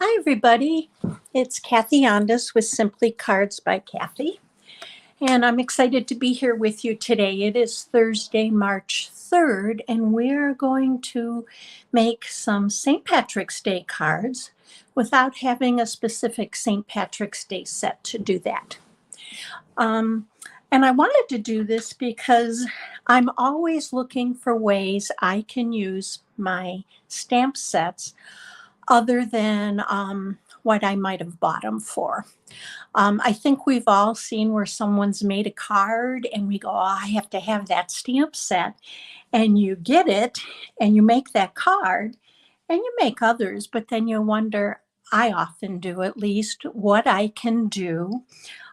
Hi, everybody. It's Kathy Ondas with Simply Cards by Kathy, and I'm excited to be here with you today. It is Thursday, March 3rd, and we're going to make some St. Patrick's Day cards without having a specific St. Patrick's Day set to do that. And I wanted to do this because I'm always looking for ways I can use my stamp sets other than what I might have bought them for. I think we've all seen where someone's made a card and we go, oh, I have to have that stamp set. And you get it and you make that card and you make others, but then you wonder, I often do at least, what I can do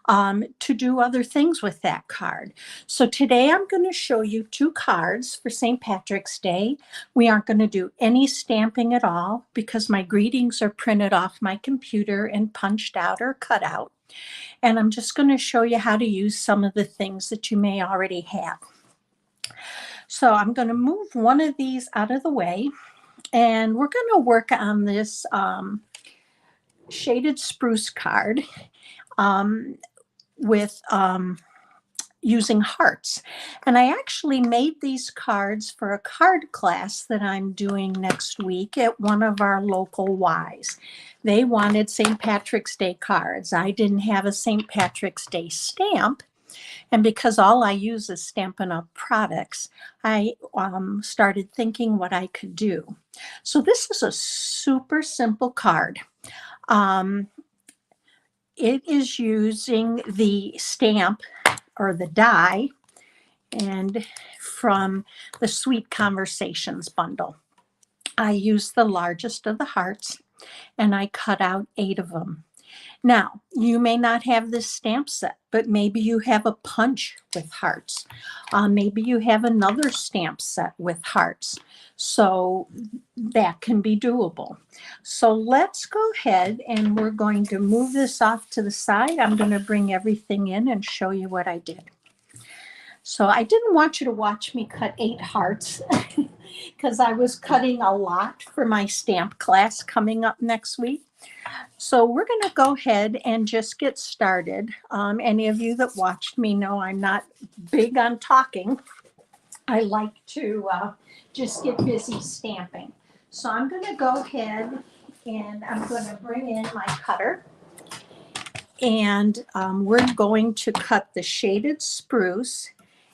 to do other things with that card. So today I'm going to show you 2 cards for St. Patrick's Day. We aren't going to do any stamping at all because my greetings are printed off my computer and punched out or cut out. And I'm just going to show you how to use some of the things that you may already have. So I'm going to move one of these out of the way, and we're going to work on this shaded spruce card with using hearts. And I actually made these cards for a card class that I'm doing next week at one of our local Ys. They wanted St. Patrick's Day cards. I didn't have a St. Patrick's Day stamp. And because all I use is Stampin' Up! Products, I started thinking what I could do. So this is a super simple card. It is using the stamp or the die and from the Sweet Conversations bundle. I used the largest of the hearts and I cut out 8 of them. Now, you may not have this stamp set, but maybe you have a punch with hearts. Maybe you have another stamp set with hearts. So that can be doable. So let's go ahead and we're going to move this off to the side. I'm going to bring everything in and show you what I did. So I didn't want you to watch me cut 8 hearts because I was cutting a lot for my stamp class coming up next week. So we're going to go ahead and just get started. Any of you that watched me know I'm not big on talking. I like to just get busy stamping. So I'm going to go ahead and I'm going to bring in my cutter. And we're going to cut the shaded spruce.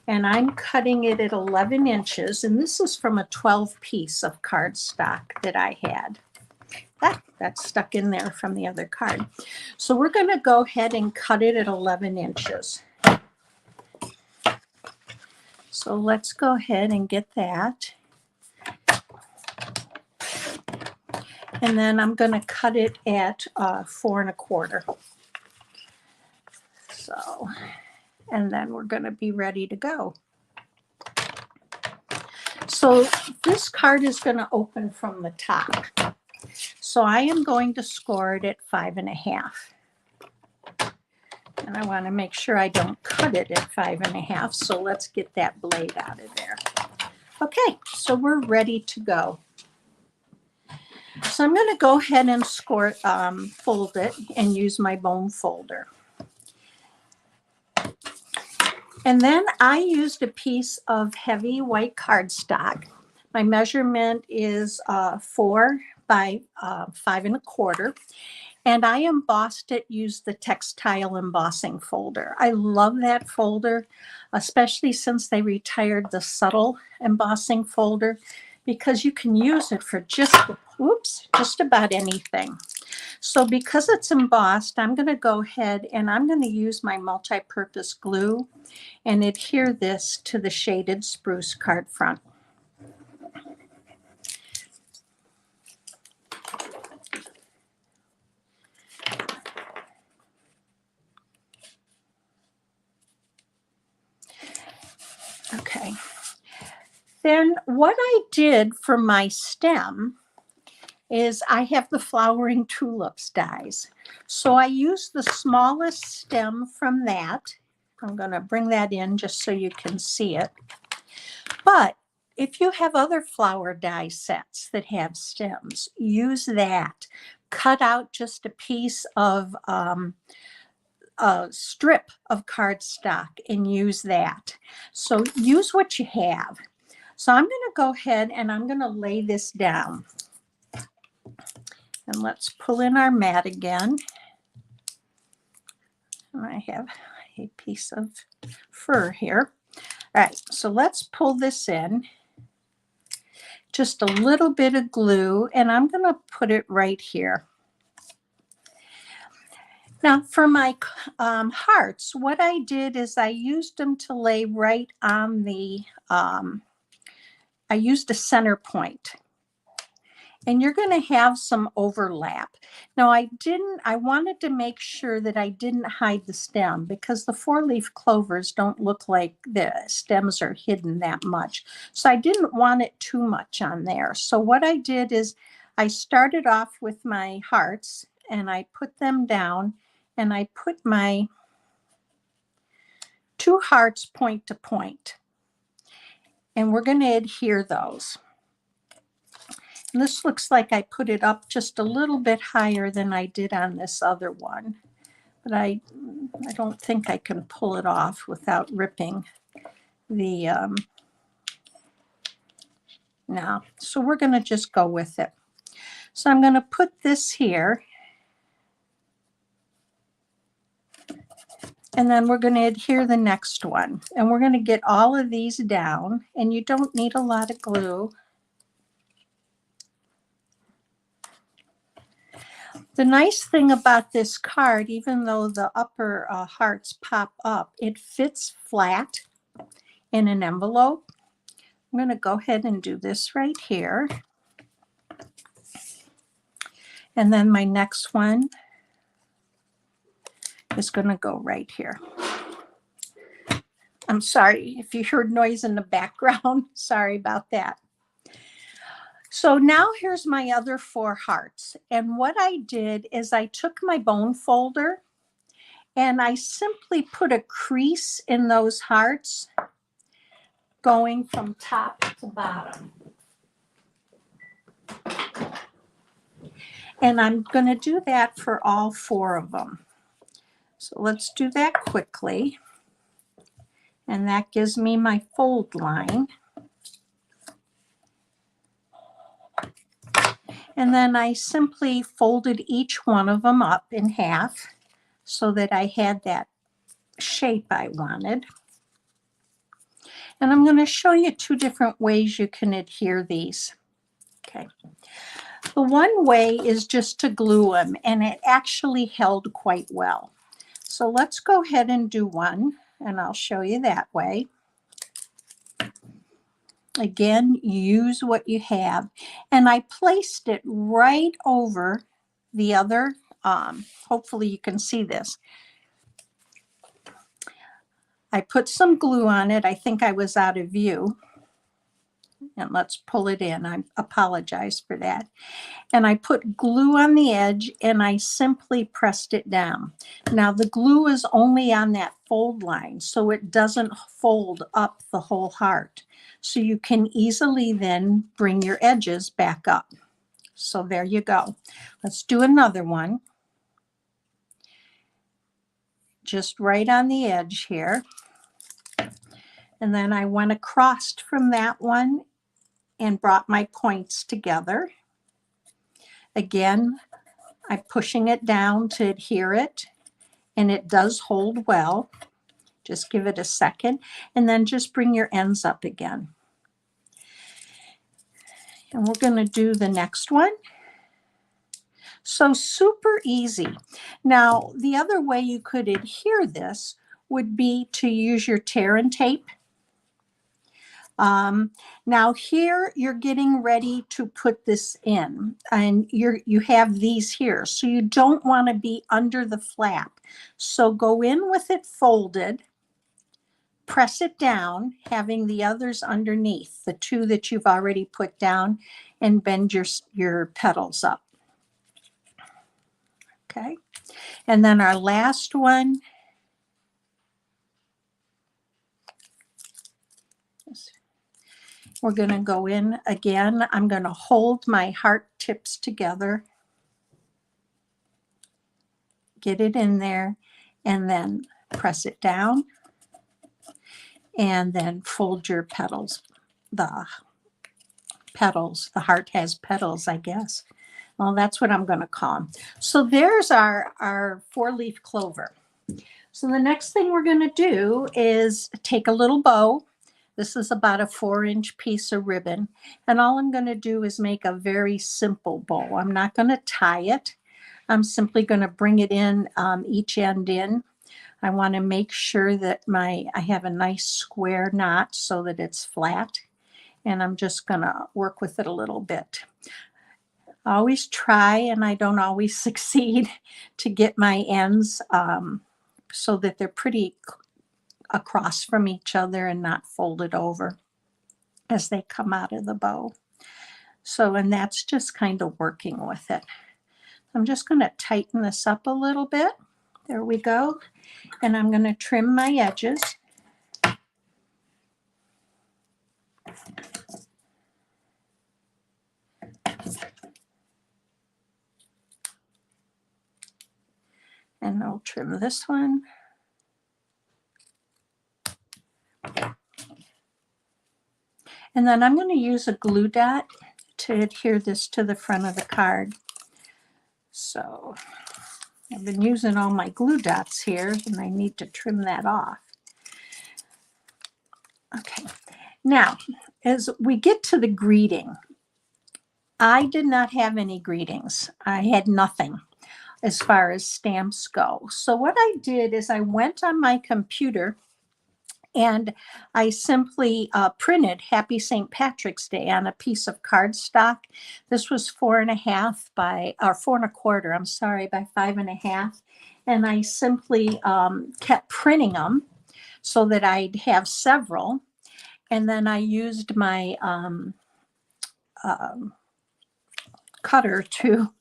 And I'm cutting it at 11 inches. And this is from a 12 piece of cardstock that I had. That's stuck in there from the other card. So we're going to go ahead and cut it at 11 inches. So let's go ahead and get that. And then I'm going to cut it at 4 1/4. So, and then we're going to be ready to go. So this card is going to open from the top. So I am going to score it at 5 1/2. And I want to make sure I don't cut it at 5 1/2. So let's get that blade out of there. Okay, so we're ready to go. So I'm going to go ahead and fold it and use my bone folder. And then I used a piece of heavy white cardstock. My measurement is 4 by 5 1/4. And I embossed it, used the textile embossing folder. I love that folder, especially since they retired the subtle embossing folder, because you can use it for just about anything. So because it's embossed, I'm going to go ahead and I'm going to use my multi-purpose glue and adhere this to the shaded spruce card front. Okay. Then what I did for my stem is I have the flowering tulips dies. So I used the smallest stem from that. I'm going to bring that in just so you can see it. But if you have other flower die sets that have stems, use that. cut out just a piece of a strip of cardstock and use that. So use what you have. So I'm going to go ahead and I'm going to lay this down. And let's pull in our mat again. And I have a piece of fur here. All right, so let's pull this in. Just a little bit of glue, and I'm going to put it right here. Now for my hearts, what I did is I used them to lay right on the, I used a center point. And you're going to have some overlap. Now I wanted to make sure that I didn't hide the stem, because the 4-leaf clovers don't look like the stems are hidden that much. So I didn't want it too much on there. So what I did is I started off with my hearts and I put them down, and I put my 2 hearts point to point. And we're going to adhere those. And this looks like I put it up just a little bit higher than I did on this other one. But I don't think I can pull it off without ripping the, no. So we're going to just go with it. So I'm going to put this here. And then we're going to adhere the next one. And we're going to get all of these down. And you don't need a lot of glue. The nice thing about this card, even though the upper hearts pop up, it fits flat in an envelope. I'm going to go ahead and do this right here. And then my next one is going to go right here. I'm sorry if you heard noise in the background. Sorry about that. So now here's my other 4 hearts. And what I did is I took my bone folder and I simply put a crease in those hearts going from top to bottom. And I'm going to do that for all 4 of them. So let's do that quickly. And that gives me my fold line. And then I simply folded each one of them up in half so that I had that shape I wanted. And I'm going to show you 2 different ways you can adhere these. Okay. The one way is just to glue them, and it actually held quite well. So let's go ahead and do one, and I'll show you that way. Again, use what you have. And I placed it right over the other, hopefully you can see this. I put some glue on it. I think I was out of view. And let's pull it in. I apologize for that. And I put glue on the edge and I simply pressed it down. Now the glue is only on that fold line, so it doesn't fold up the whole heart. So you can easily then bring your edges back up. So there you go. Let's do another one. Just right on the edge here. And then I went across from that one and brought my points together. Again, I'm pushing it down to adhere it, and it does hold well. Just give it a second, and then just bring your ends up again. And we're going to do the next one. So super easy. Now, the other way you could adhere this would be to use your tear and tape. Now here you're getting ready to put this in, and you have these here, so you don't want to be under the flap. So go in with it folded, press it down, having the others underneath, the 2 that you've already put down, and bend your petals up. Okay, and then our last one. We're going to go in again. I'm going to hold my heart tips together. get it in there and then press it down and then fold your petals. The heart has petals, I guess. Well, that's what I'm going to call them. So there's our 4-leaf clover. So the next thing we're going to do is take a little bow. This is about a 4-inch piece of ribbon. And all I'm going to do is make a very simple bow. I'm not going to tie it. I'm simply going to bring it in, each end in. I want to make sure that I have a nice square knot so that it's flat. And I'm just going to work with it a little bit. I always try, and I don't always succeed, to get my ends so that they're pretty across from each other and not folded over as they come out of the bow. So, and that's just kind of working with it. I'm just going to tighten this up a little bit. There we go. And I'm going to trim my edges. And I'll trim this one. And then I'm going to use a glue dot to adhere this to the front of the card. So I've been using all my glue dots here, and I need to trim that off. Okay, now as we get to the greeting, I did not have any greetings. I had nothing as far as stamps go. So what I did is I went on my computer and I simply printed Happy St. Patrick's Day on a piece of cardstock. This was 4.5 by, or 4.25, I'm sorry, by 5.5. And I simply kept printing them so that I'd have several. And then I used my cutter to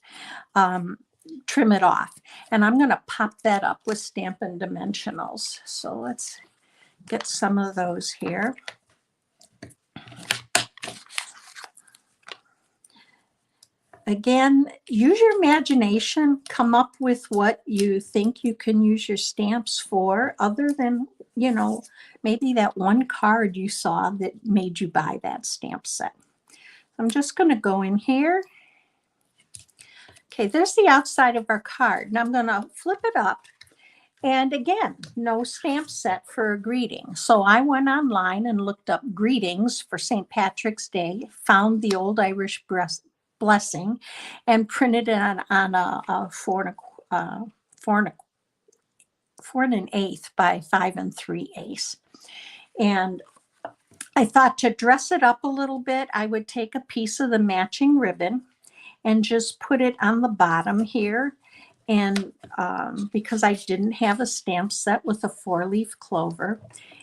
trim it off. And I'm going to pop that up with Stampin' Dimensionals. So let's get some of those here. Again, use your imagination, come up with what you think you can use your stamps for, other than, you know, maybe that one card you saw that made you buy that stamp set. I'm just going to go in here. Okay, there's the outside of our card. Now I'm going to flip it up. And again, no stamp set for a greeting. So I went online and looked up greetings for St. Patrick's Day, found the Old Irish Blessing, and printed it on a 4 1/8 by 5 3/8. And I thought to dress it up a little bit, I would take a piece of the matching ribbon and just put it on the bottom here. And because I didn't have a stamp set with a 4-leaf clover,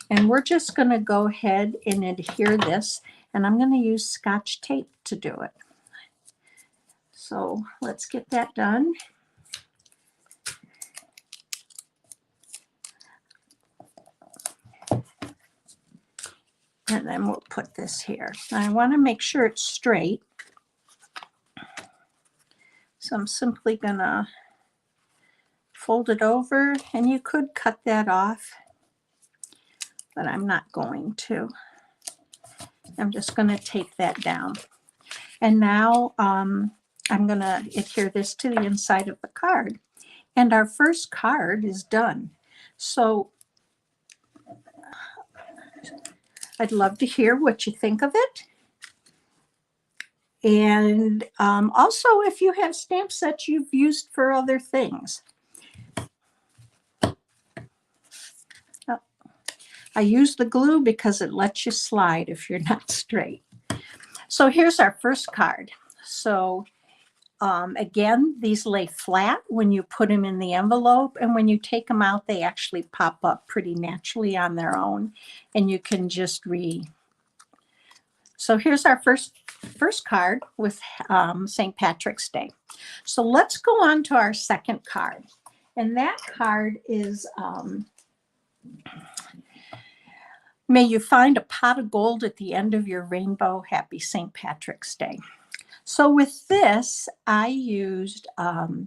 and we're just going to go ahead and adhere this, and I'm going to use Scotch tape to do it. So let's get that done. And then we'll put this here. I want to make sure it's straight. So I'm simply going to fold it over, and you could cut that off, but I'm not going to. I'm just going to tape that down. And now I'm going to adhere this to the inside of the card. And our first card is done. So I'd love to hear what you think of it. And also, if you have stamp sets you've used for other things. I use the glue because it lets you slide if you're not straight. So here's our first card. So again, these lay flat when you put them in the envelope, and when you take them out, they actually pop up pretty naturally on their own, and you can just So here's our first card with St. Patrick's Day. So let's go on to our second card. And that card is, may you find a pot of gold at the end of your rainbow. Happy St. Patrick's Day. So with this, I used the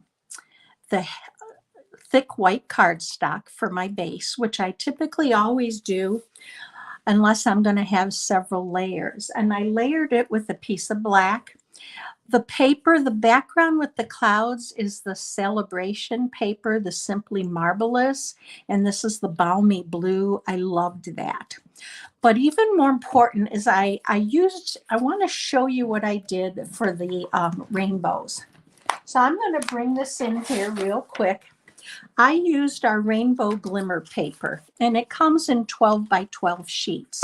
thick white cardstock for my base, which I typically always do unless I'm going to have several layers. And I layered it with a piece of black. The paper, the background with the clouds is the Celebration paper, the Simply Marvelous, and this is the Balmy Blue. I loved that. But even more important is I want to show you what I did for the rainbows. So I'm going to bring this in here real quick. I used our rainbow glimmer paper, and it comes in 12 by 12 sheets.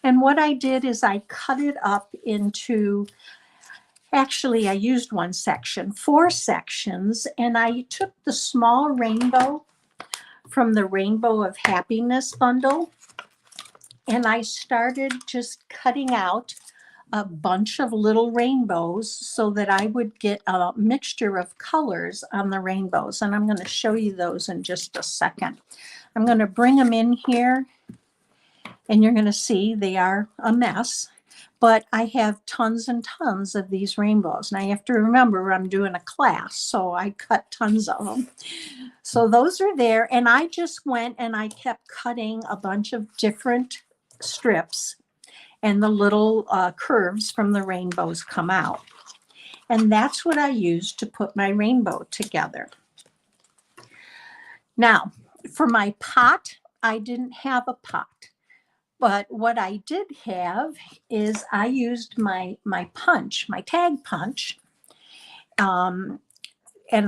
And what I did is I cut it up into, actually I used one section, 4 sections, and I took the small rainbow from the Rainbow of Happiness bundle, and I started just cutting out a bunch of little rainbows so that I would get a mixture of colors on the rainbows. And I'm going to show you those in just a second. I'm going to bring them in here, and you're going to see they are a mess, but I have tons and tons of these rainbows. And I have to remember I'm doing a class, so I cut tons of them. So those are there, and I just went and I kept cutting a bunch of different strips, and the little curves from the rainbows come out. And that's what I used to put my rainbow together. Now, for my pot, I didn't have a pot. But what I did have is I used my punch, my tag punch. And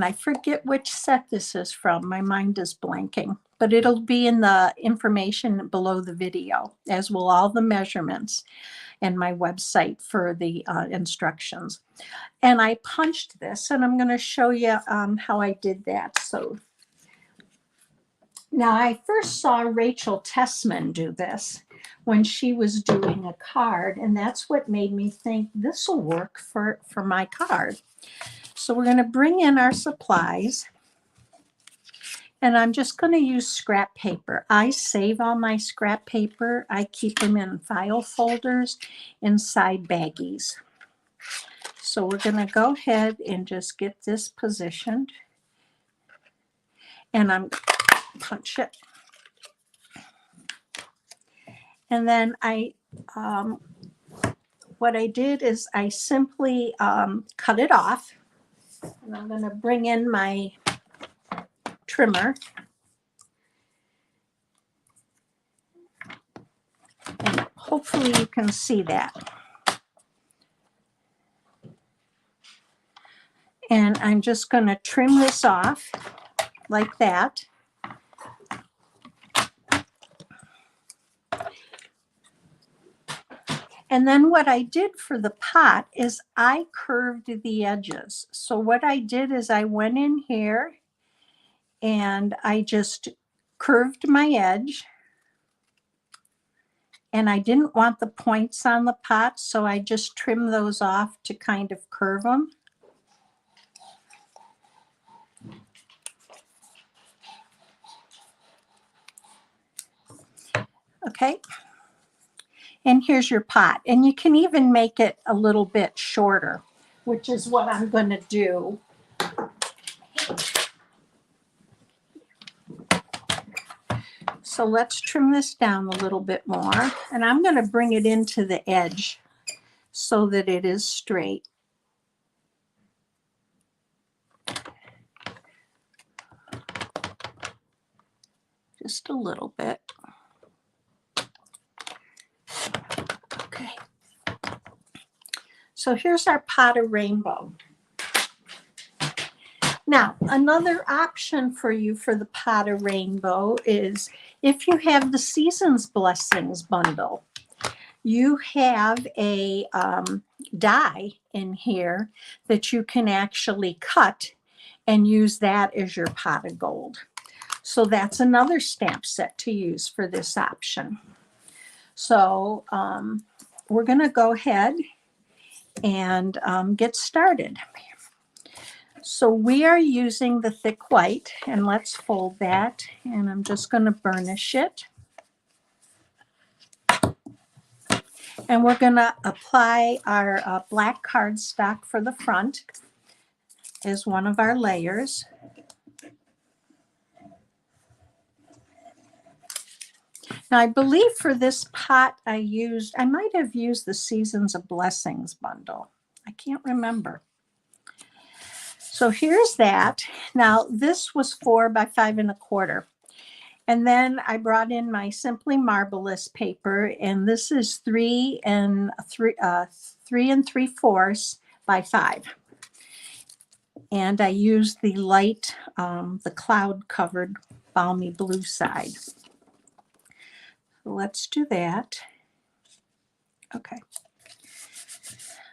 I forget which set this is from. My mind is blanking. But it'll be in the information below the video, as will all the measurements and my website for the instructions. And I punched this, and I'm going to show you how I did that. So now I first saw Rachel Tessman do this when she was doing a card, and that's what made me think this will work for my card. So we're going to bring in our supplies. And I'm just going to use scrap paper. I save all my scrap paper. I keep them in file folders inside baggies. So we're going to go ahead and just get this positioned. And I'm punch it. And then what I did is I simply cut it off. And I'm going to bring in my trimmer, and hopefully you can see that. And I'm just going to trim this off like that. And then what I did for the pot is I curved the edges. So what I did is I went in here and I just curved my edge, and I didn't want the points on the pot, so I just trimmed those off to kind of curve them. Okay, and here's your pot, and you can even make it a little bit shorter, which is what I'm going to do. So let's trim this down a little bit more, and I'm going to bring it into the edge so that it is straight. Just a little bit. Okay. So here's our pot of rainbow. Now, another option for you for the pot of rainbow is if you have the Season's Blessings bundle, you have a die in here that you can actually cut and use that as your pot of gold. So that's another stamp set to use for this option. So we're going to go ahead and get started. So we are using the thick white, and let's fold that, and I'm just going to burnish it. And we're going to apply our black cardstock for the front as one of our layers. Now, I believe for this pot I might have used the Seasons of Blessings bundle. I can't remember. So here's that. Now, this was 4 by 5 1/4. And then I brought in my Simply Marvelous paper, and this is 3 3 3/4 by 5. And I used the light, the cloud covered balmy blue side. Let's do that. Okay.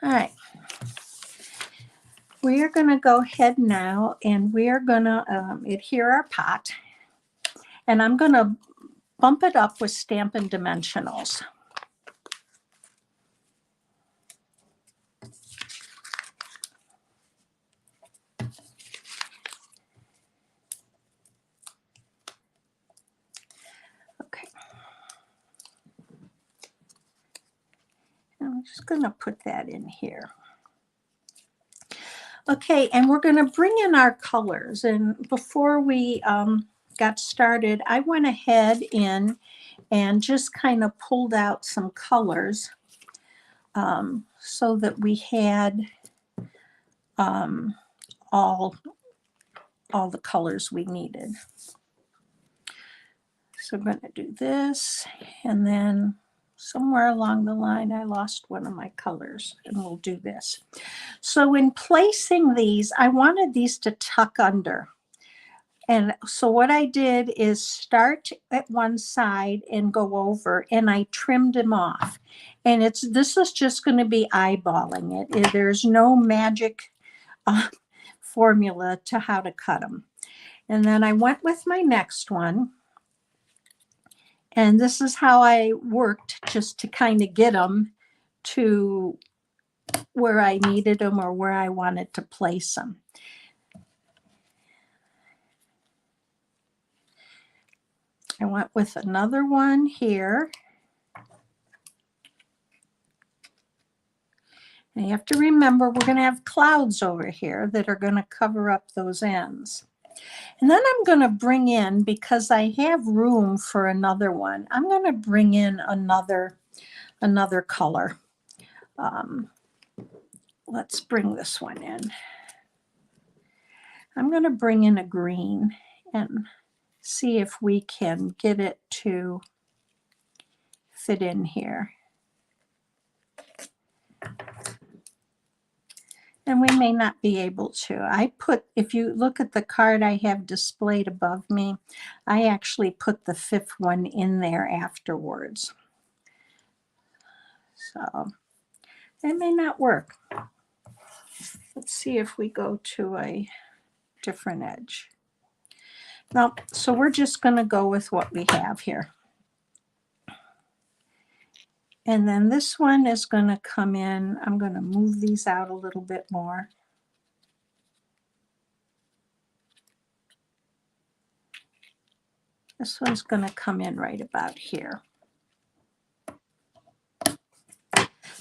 All right. We are going to go ahead now, and we are going to adhere our pot. And I'm going to bump it up with Stampin' Dimensionals. Okay. I'm just going to put that in here. Okay, and we're going to bring in our colors. And before we got started, I went ahead in and just kind of pulled out some colors so that we had all the colors we needed. So I'm going to do this, and then somewhere along the line I lost one of my colors, and we'll do this. So in placing these, I wanted these to tuck under. And so what I did is start at one side and go over, and I trimmed them off. And this is just going to be eyeballing it. There's no magic formula to how to cut them. And then I went with my next one. And this is how I worked, just to kind of get them to where I needed them or where I wanted to place them. I went with another one here. And you have to remember, we're going to have clouds over here that are going to cover up those ends. And then I'm going to bring in, because I have room for another one, I'm going to bring in another color. Let's bring this one in. I'm going to bring in a green and see if we can get it to fit in here. And we may not be able to. If you look at the card I have displayed above me, I actually put the 5th one in there afterwards. So it may not work. Let's see if we go to a different edge. No, so we're just going to go with what we have here. And then this one is going to come in. I'm going to move these out a little bit more. This one's going to come in right about here.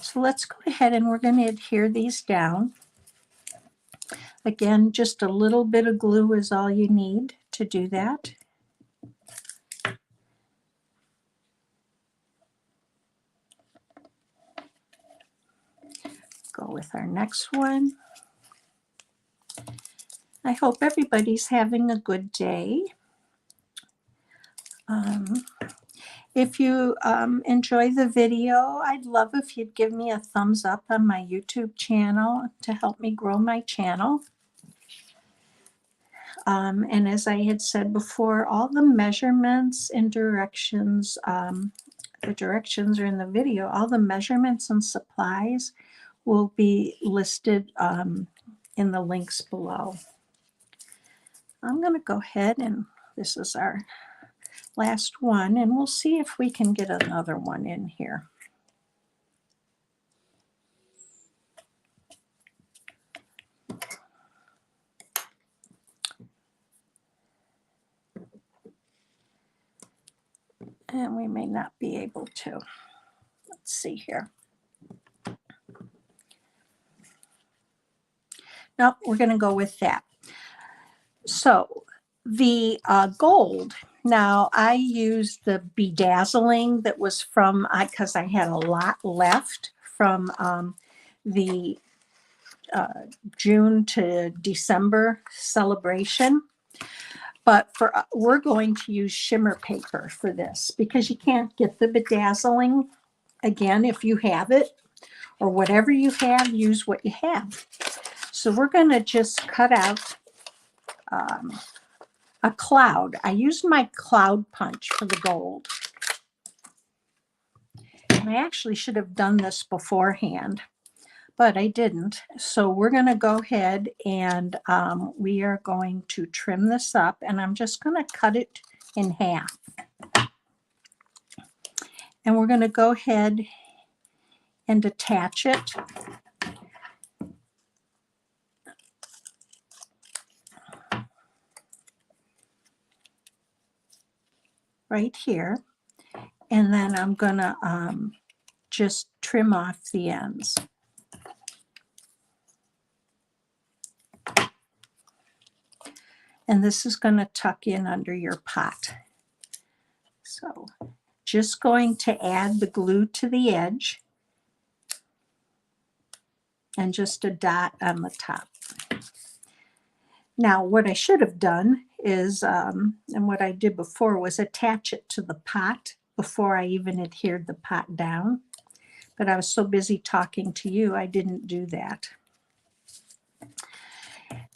So let's go ahead and we're going to adhere these down. Again, just a little bit of glue is all you need to do that. Go with our next one. I hope everybody's having a good day. If you enjoy the video, I'd love if you'd give me a thumbs up on my YouTube channel to help me grow my channel. And as I had said before, all the measurements and directions, the directions are in the video. All the measurements and supplies will be listed in the links below. I'm going to go ahead, and this is our last one, and we'll see if we can get another one in here. And we may not be able to. Let's see here. No, we're going to go with that. So the gold, Now I used the bedazzling that was from, because I had a lot left from the June to December celebration. But we're going to use shimmer paper for this because you can't get the bedazzling. Again, if you have it or whatever you have, use what you have. So we're going to just cut out a cloud. I used my cloud punch for the gold. And I actually should have done this beforehand, but I didn't. So we're going to go ahead and we are going to trim this up, and I'm just going to cut it in half. And we're going to go ahead and attach it. Right here. And then I'm going to just trim off the ends. And this is going to tuck in under your pot. So just going to add the glue to the edge and just a dot on the top. Now what I should have done is, and what I did before was attach it to the pot before I even adhered the pot down. But I was so busy talking to you, I didn't do that.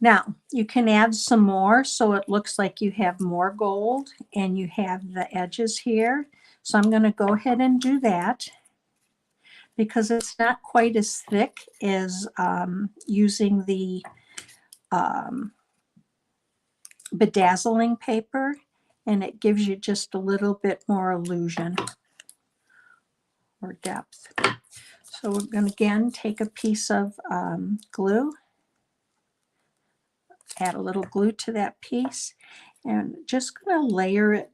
Now, you can add some more so it looks like you have more gold and you have the edges here. So I'm going to go ahead and do that because it's not quite as thick as using the bedazzling paper, and it gives you just a little bit more illusion or depth. So we're going to again take a piece of glue, add a little glue to that piece, and just going to layer it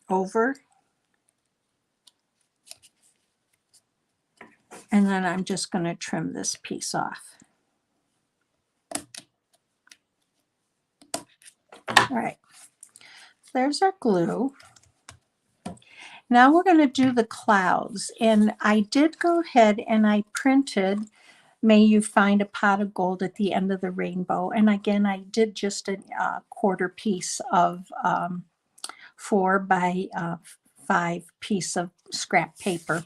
over. And then I'm just going to trim this piece off. All right, there's our glue. Now we're going to do the clouds. And I did go ahead and I printed "May you find a pot of gold at the end of the rainbow." And again, I did just a quarter piece of 4 by 5 piece of scrap paper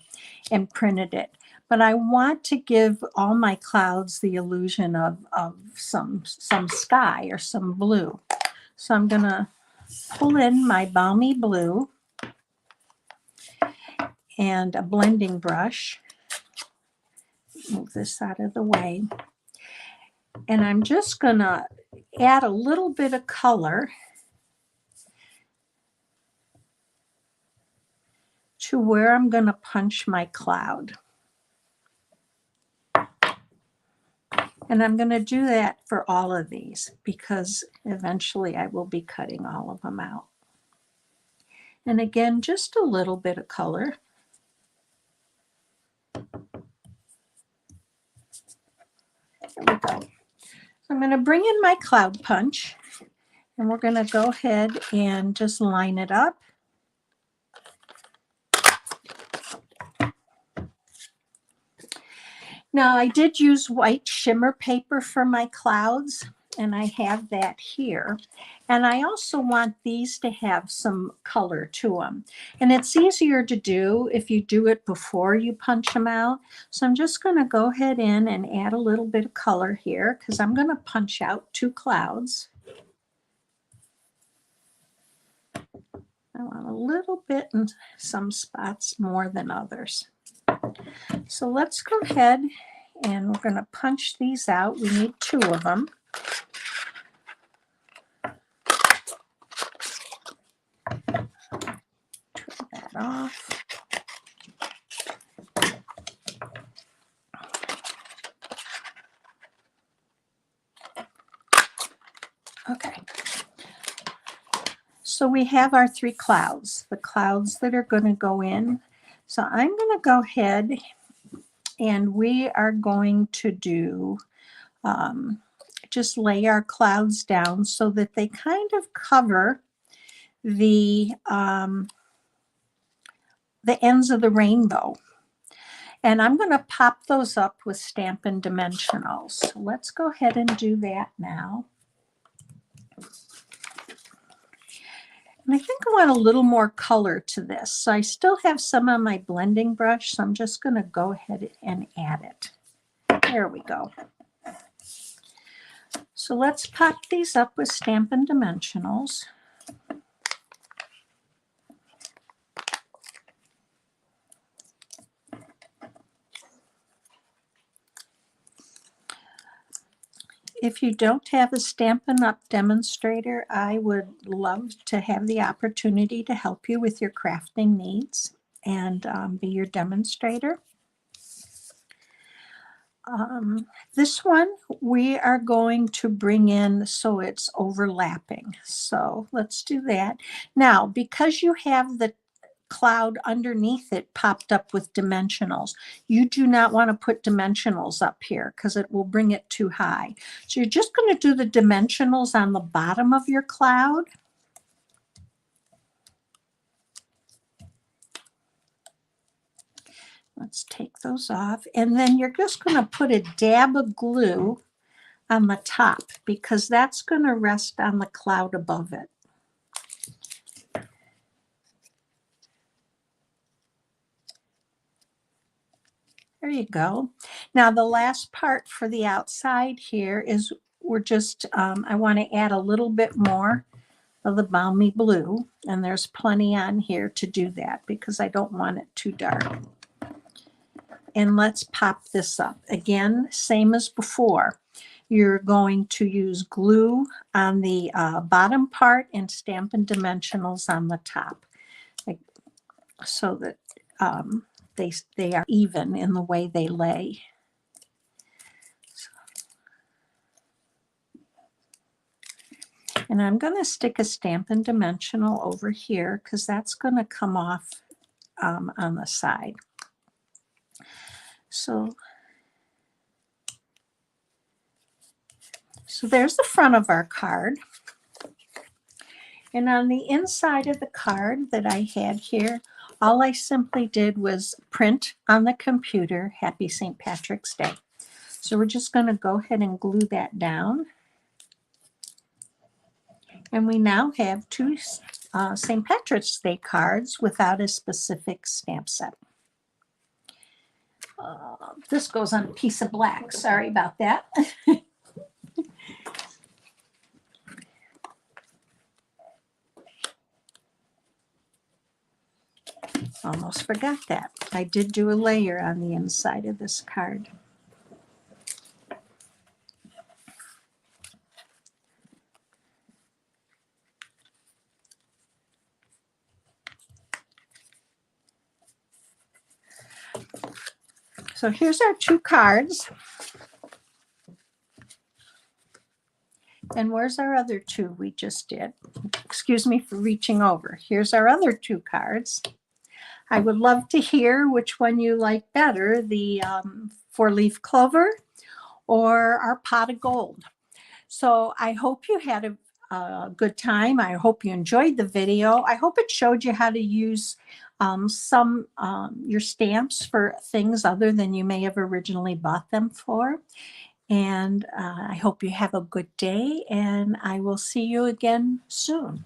and printed it. But I want to give all my clouds the illusion of some sky or some blue. So I'm going to pull in my balmy blue and a blending brush. Move this out of the way. And I'm just going to add a little bit of color to where I'm going to punch my cloud. And I'm going to do that for all of these because eventually I will be cutting all of them out. And again, just a little bit of color. There we go. So I'm going to bring in my cloud punch, and we're going to go ahead and just line it up. Now I did use white shimmer paper for my clouds, and I have that here. And I also want these to have some color to them. And it's easier to do if you do it before you punch them out. So I'm just going to go ahead in and add a little bit of color here because I'm going to punch out 2 clouds. I want a little bit in some spots more than others. So let's go ahead and we're going to punch these out. We need 2 of them. Turn that off. Okay. So we have our 3 clouds, the clouds that are going to go in. So I'm going to go ahead and we are going to do, just lay our clouds down so that they kind of cover the ends of the rainbow. And I'm going to pop those up with Stampin' Dimensionals. So let's go ahead and do that now. And I think I want a little more color to this. So I still have some on my blending brush, so I'm just going to go ahead and add it. There we go. So let's pop these up with Stampin' Dimensionals. If you don't have a Stampin' Up! Demonstrator, I would love to have the opportunity to help you with your crafting needs and be your demonstrator. This one we are going to bring in so it's overlapping. So let's do that. Now, because you have the cloud underneath it popped up with dimensionals, you do not want to put dimensionals up here because it will bring it too high. So you're just going to do the dimensionals on the bottom of your cloud. Let's take those off. And then you're just going to put a dab of glue on the top because that's going to rest on the cloud above it. There you go. Now the last part for the outside here is we're just, I want to add a little bit more of the balmy blue, and there's plenty on here to do that because I don't want it too dark. And let's pop this up. Again, same as before. You're going to use glue on the bottom part and Stampin' Dimensionals on the top, so that they are even in the way they lay. And I'm going to stick a Stampin' Dimensional over here because that's going to come off on the side. So there's the front of our card. And on the inside of the card that I had here, all I simply did was print on the computer, Happy St. Patrick's Day. So we're just going to go ahead and glue that down. And we now have two St. Patrick's Day cards without a specific stamp set. This goes on a piece of black. Sorry about that. Almost forgot that. I did do a layer on the inside of this card. So here's our two cards. And where's our other two we just did? Excuse me for reaching over. Here's our other two cards. I would love to hear which one you like better, the 4-leaf clover or our pot of gold. So I hope you had a good time. I hope you enjoyed the video. I hope it showed you how to use your stamps for things other than you may have originally bought them for. And I hope you have a good day, and I will see you again soon.